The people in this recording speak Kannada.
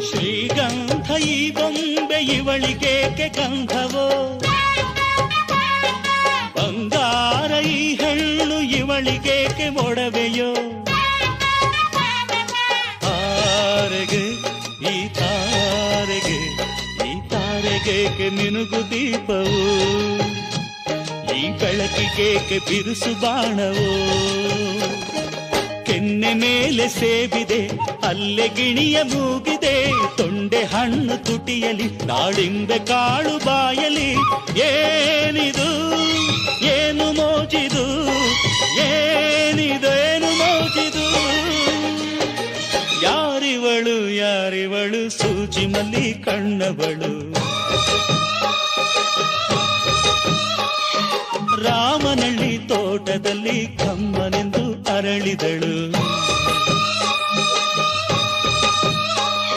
ಶ್ರೀಗಂಧ ಈ ಬೊಂಬೆ ಇವಳಿಗೇಕೆ ಗಂಧವೋ, ಬಂಗಾರ ಈ ಹೆಣ್ಣು ಇವಳಿಗೇಕೆ ಒಡವೆಯೋ. ತಾರೆಗೆ ಈ ತಾರೆಗೆ ಈ ತಾರೆಗೇಕೆ ಮಿನುಗು ದೀಪವು, ಈ ಬೆಳಕಿಗೇಕೆ ಬಿರುಸು ಬಾಣವೋ. ಕೆನ್ನೆ ಮೇಲೆ ಸೇಬಿದೆ ಅಲ್ಲೆ ಗಿಣಿಯ ಮೂಗಿದೆ, ತೊಂಡೆ ಹಣ್ಣು ತುಟಿಯಲಿ ದಾಳಿಂಬೆ ಕಾಳು ಬಾಯಲಿ. ಏನಿದು ಏನು ಮೋಜಿದು, ಏನಿದೇನು ಮೋಜಿದು. ಯಾರಿವಳು ಯಾರಿವಳು ಸೂಜಿ ಮಲ್ಲಿ ಕಣ್ಣವಳು. ರಾಮನಳ್ಳಿ ತೋಟದಲ್ಲಿ ಕಮ್ಮನೆಂದು ಅರಳಿದಳು.